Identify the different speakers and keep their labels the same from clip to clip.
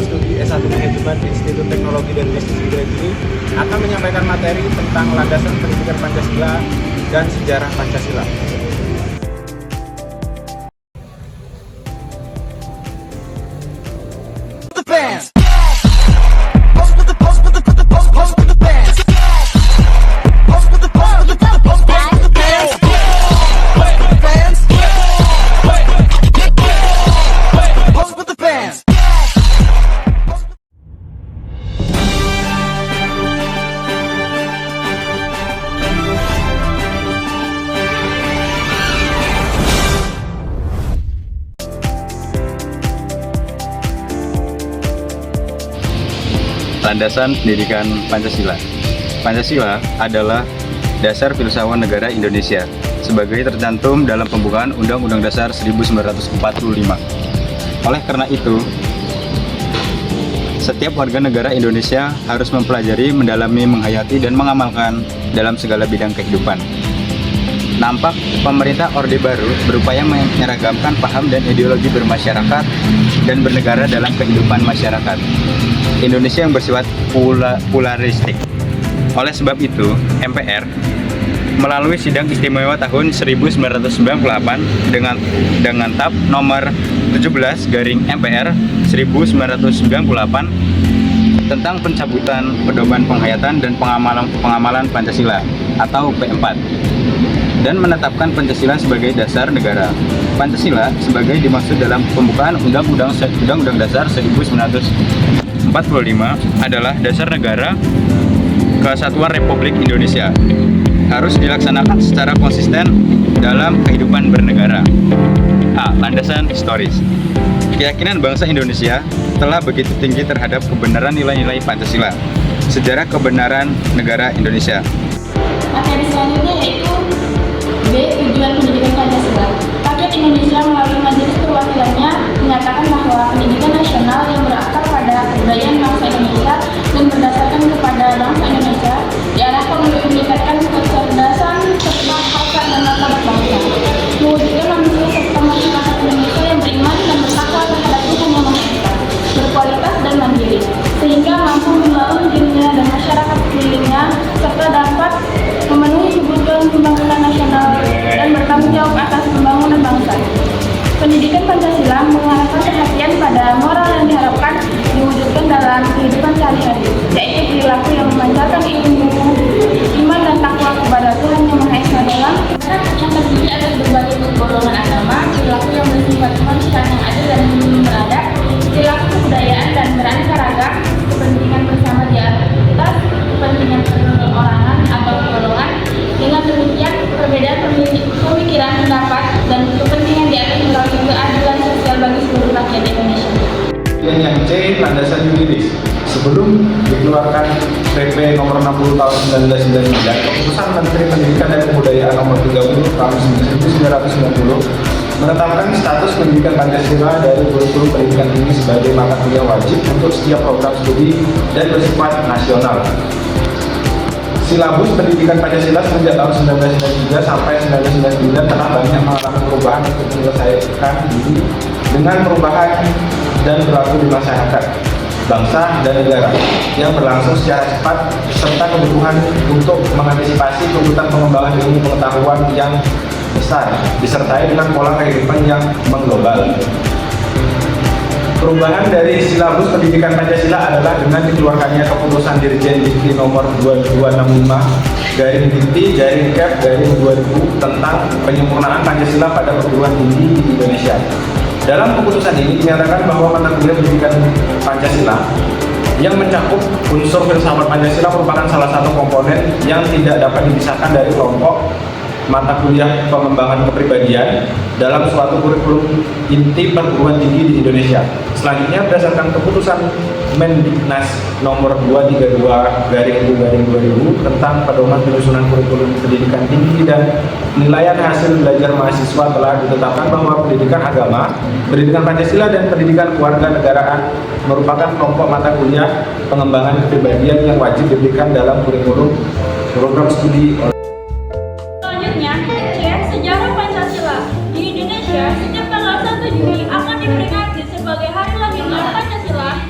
Speaker 1: studi S1 Manajemen Institut Teknologi dan Bisnis ITB ini akan menyampaikan materi tentang landasan pendidikan Pancasila dan sejarah Pancasila.
Speaker 2: Landasan pendidikan Pancasila. Pancasila adalah dasar filsafat negara Indonesia sebagai tercantum dalam pembukaan Undang-Undang Dasar 1945. Oleh karena itu, setiap warga negara Indonesia harus mempelajari, mendalami, menghayati, dan mengamalkan dalam segala bidang kehidupan. Nampak pemerintah Orde Baru berupaya menyeragamkan paham dan ideologi bermasyarakat dan bernegara dalam kehidupan masyarakat Indonesia yang bersifat pluralistik. Oleh sebab itu, MPR melalui Sidang Istimewa tahun 1998 dengan TAP nomor 17/MPR 1998 tentang pencabutan pedoman penghayatan dan pengamalan Pancasila atau P4 dan menetapkan Pancasila sebagai dasar negara. Pancasila sebagai dimaksud dalam pembukaan Undang-Undang Dasar 1945 adalah dasar negara Kesatuan Republik Indonesia. Harus dilaksanakan secara konsisten dalam kehidupan bernegara. A. Landasan historis. Keyakinan bangsa Indonesia telah begitu tinggi terhadap kebenaran nilai-nilai Pancasila. Sejarah kebenaran negara Indonesia.
Speaker 3: Materi selanjutnya yaitu B. Tujuan pendidikan Pancasila. Rakyat Indonesia melalui Majelis Perwakilannya menyatakan bahwa pendidikan nasional yang berakar pada kebudayaan bangsa Indonesia dan berdasarkan kepada bangsa Indonesia diarahkan untuk meningkatkan kecerdasan serta harkat dan martabat bangsa, mewujudkan manusia serta masyarakat Indonesia yang beriman dan bertakwa terhadap Tuhan Yang Maha Esa, berkualitas dan mandiri, sehingga mampu membangun dirinya dan masyarakat sekelilingnya serta dapat memenuhi kebutuhan pembangunan nasional dan bertanggung jawab atas pembangunan bangsa. Pendidikan Pancasila mengarahkan perhatian pada moral yang diharapkan diwujudkan dalam kehidupan sehari-hari, yaitu perilaku yang memancarkan ilmu, iman dan takwa kepada Tuhan Yang Maha Esa dalam yang terdiri atas berbagai golongan agama, perilaku yang bersifat kemanusiaan yang adil dan beradab, perilaku kebudayaan dan beraneka ragam, kepentingan bersama di atas kepentingan perorangan atau golongan. Dengan demikian, perbedaan pemikiran, pendapat, dan kepentingan di atas melalui keadilan sosial bagi seluruh rakyat Indonesia.
Speaker 1: Yang C. Landasan yuridis. Sebelum dikeluarkan PP nomor 60 tahun 1999, Keputusan Menteri Pendidikan dan Kebudayaan nomor 30 tahun 1990 menetapkan status pendidikan Pancasila dari kurikulum pendidikan tinggi sebagai mata kuliah wajib untuk setiap program studi dan bersifat nasional. Silabus pendidikan Pancasila sejak tahun 1993 sampai 1999 telah banyak mengalami perubahan untuk menyelesaikan diri dengan perubahan dan berlaku di masyarakat, bangsa, dan negara yang berlangsung secara cepat serta kebutuhan untuk mengantisipasi kebutuhan pengembangan ilmu pengetahuan yang besar disertai dengan pola kehidupan yang mengglobal. Perubahan dari silabus pendidikan Pancasila adalah dengan dikeluarkannya Keputusan Dirjen Dikti nomor 2265-Dikti-Cap-2000 tentang penyempurnaan Pancasila pada perguruan tinggi di Indonesia. Dalam keputusan ini dinyatakan bahwa mata kuliah pendidikan Pancasila yang mencakup unsur filsafat Pancasila merupakan salah satu komponen yang tidak dapat dipisahkan dari kelompok mata kuliah pengembangan kepribadian dalam suatu kurikulum inti perguruan tinggi di Indonesia. Selanjutnya, berdasarkan keputusan Mendiknas nomor 232/2000 tentang pedoman penyusunan kurikulum pendidikan tinggi dan penilaian hasil belajar mahasiswa telah ditetapkan bahwa pendidikan agama, pendidikan Pancasila, dan pendidikan kewarganegaraan merupakan kelompok mata kuliah pengembangan kepribadian yang wajib diberikan dalam kurikulum program studi.
Speaker 3: Sejarah Pancasila di Indonesia setiap tanggal 1 Juni akan diperingati sebagai hari lahirnya Pancasila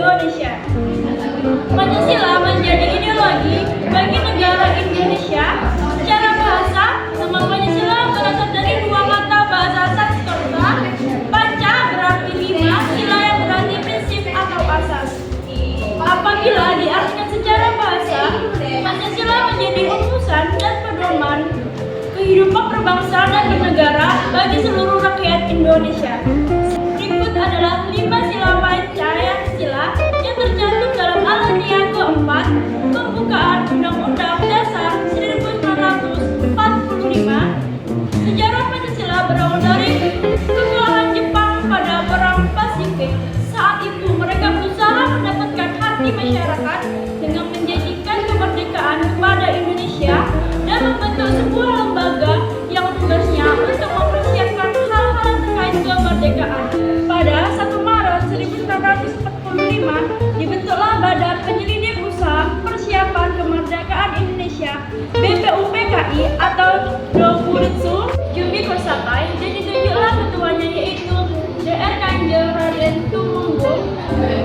Speaker 3: Indonesia. Pancasila menjadi ideologi bagi negara Indonesia. Secara bahasa, nama Pancasila berasal dari dua kata bahasa Sanskerta. Panca berarti lima, sila yang berarti prinsip atau asas. Apabila diartikan secara bahasa, Pancasila menjadi rumusan dan pedoman kehidupan berbangsa dan bernegara bagi seluruh rakyat Indonesia. Berikut adalah 5 sila Pancasila yang tercantum dalam alinea keempat pembukaan Undang-Undang Dasar 1945. Sejarah Pancasila berawal dari kekalahan Jepang pada Perang Pasifik. Saat itu mereka berusaha mendapatkan hati masyarakat dengan menjanjikan kemerdekaan kepada Indonesia dan membentuk sebuah lembaga yang tugasnya untuk mempersiapkan hal-hal terkait kemerdekaan. Pada 1 Maret 1945 dibentuklah Badan Penyelidik Usaha Persiapan Kemerdekaan Indonesia BPUPKI atau Dokuritsu Jumbi Kosakai, dan ditunjuklah ketuanya yaitu Dr. Kanjeng Raden Tumenggung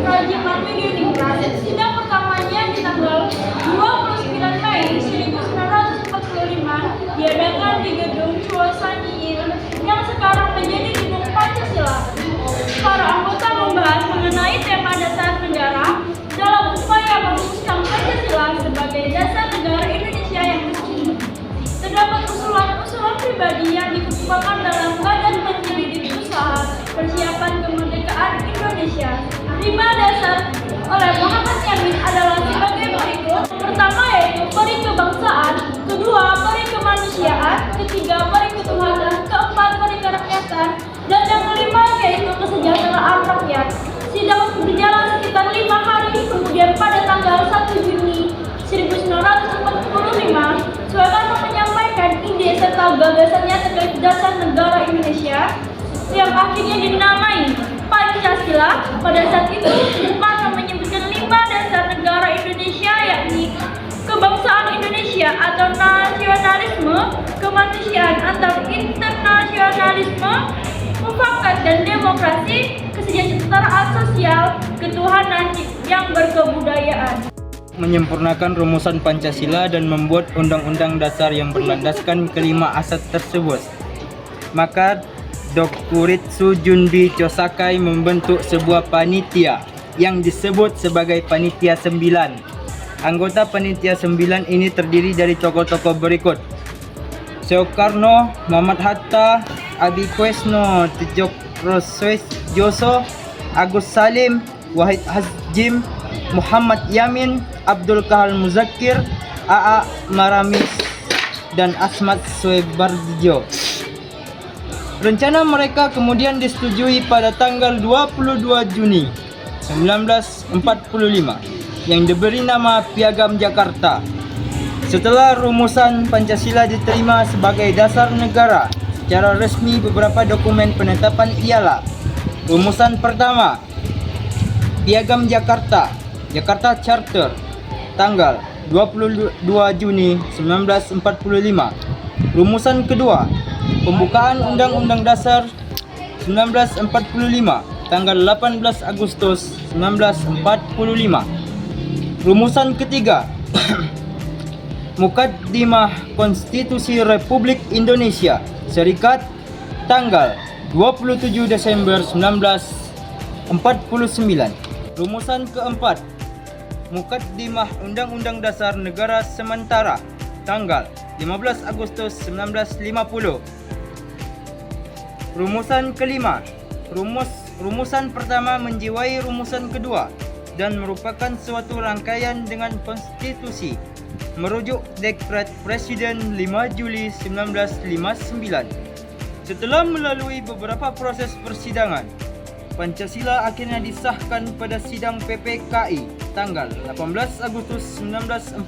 Speaker 3: Raja Madiningrat. Sidang pertamanya di tanggal 29 Mei 1945 diadakan di Gedung Chuasanyi yang sekarang menjadi Gedung Pancasila. Para anggota membahas mengenai tema dasar negara dalam upaya merumuskan Pancasila sebagai dasar negara Indonesia yang resmi. Terdapat usulan-usulan pribadi yang dikemukakan dalam Badan Penyelidik Usaha Persiapan Kemerdekaan Indonesia. 5 dasar oleh Muhammad Yamin adalah sebagai berikut. Pertama yaitu peri kebangsaan, kedua peri kemanusiaan, ketiga peri ketuhanan, keempat peri kerakyatan, dan yang kelima yaitu kesejahteraan rakyat. Sidang berjalan sekitar 5 hari, kemudian pada tanggal 1 Juni 1945, Soekarno menyampaikan ide serta gagasannya terkait dasar negara Indonesia yang akhirnya dinamai Pancasila. Pada saat itu, Soekarno menyebutkan 5 dasar negara Indonesia, yakni kebangsaan Indonesia atau nasionalisme, kemanusiaan atau internasionalisme, mufakat dan demokrasi, kesejahteraan sosial, ketuhanan yang berkebudayaan.
Speaker 2: Menyempurnakan rumusan Pancasila dan membuat undang-undang dasar yang berlandaskan kelima asas tersebut. Maka Dokuritsu Jumbi Kosakai membentuk sebuah panitia yang disebut sebagai Panitia 9. Anggota Panitia 9 ini terdiri dari tokoh-tokoh berikut: Soekarno, Muhammad Hatta, Adi Koesno, Tijokrojoso, Agus Salim, Wahid Hasyim, Muhammad Yamin, Abdul Kahal Muzakir, A.A. Maramis, dan Asmat Soebardjo. Rencana mereka kemudian disetujui pada tanggal 22 Juni 1945 yang diberi nama Piagam Jakarta. Setelah rumusan Pancasila diterima sebagai dasar negara secara resmi, beberapa dokumen penetapan ialah: rumusan pertama, Piagam Jakarta, Jakarta Charter, tanggal 22 Juni 1945. Rumusan kedua, pembukaan Undang-Undang Dasar 1945, tanggal 18 Agustus 1945. Rumusan ketiga, Mukaddimah Konstitusi Republik Indonesia Serikat, tanggal 27 Desember 1949. Rumusan keempat, Mukaddimah Undang-Undang Dasar Negara Sementara, tanggal 15 Agustus 1950. Rumusan kelima, rumusan pertama menjiwai rumusan kedua dan merupakan suatu rangkaian dengan konstitusi, merujuk Dekret Presiden 5 Juli 1959. Setelah melalui beberapa proses persidangan, Pancasila akhirnya disahkan pada sidang PPKI tanggal 18 Agustus 1945.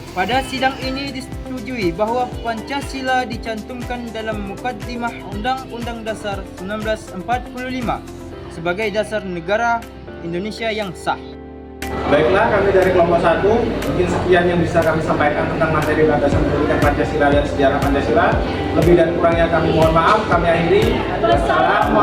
Speaker 2: Pada sidang ini disetujui bahwa Pancasila dicantumkan dalam Mukaddimah Undang-Undang Dasar 1945 sebagai dasar negara Indonesia yang sah.
Speaker 1: Baiklah, kami dari kelompok 1, mungkin sekian yang bisa kami sampaikan tentang materi landasan pendidikan Pancasila dan sejarah Pancasila. Lebih dan kurangnya kami mohon maaf. Kami akhiri. Wassalamualaikum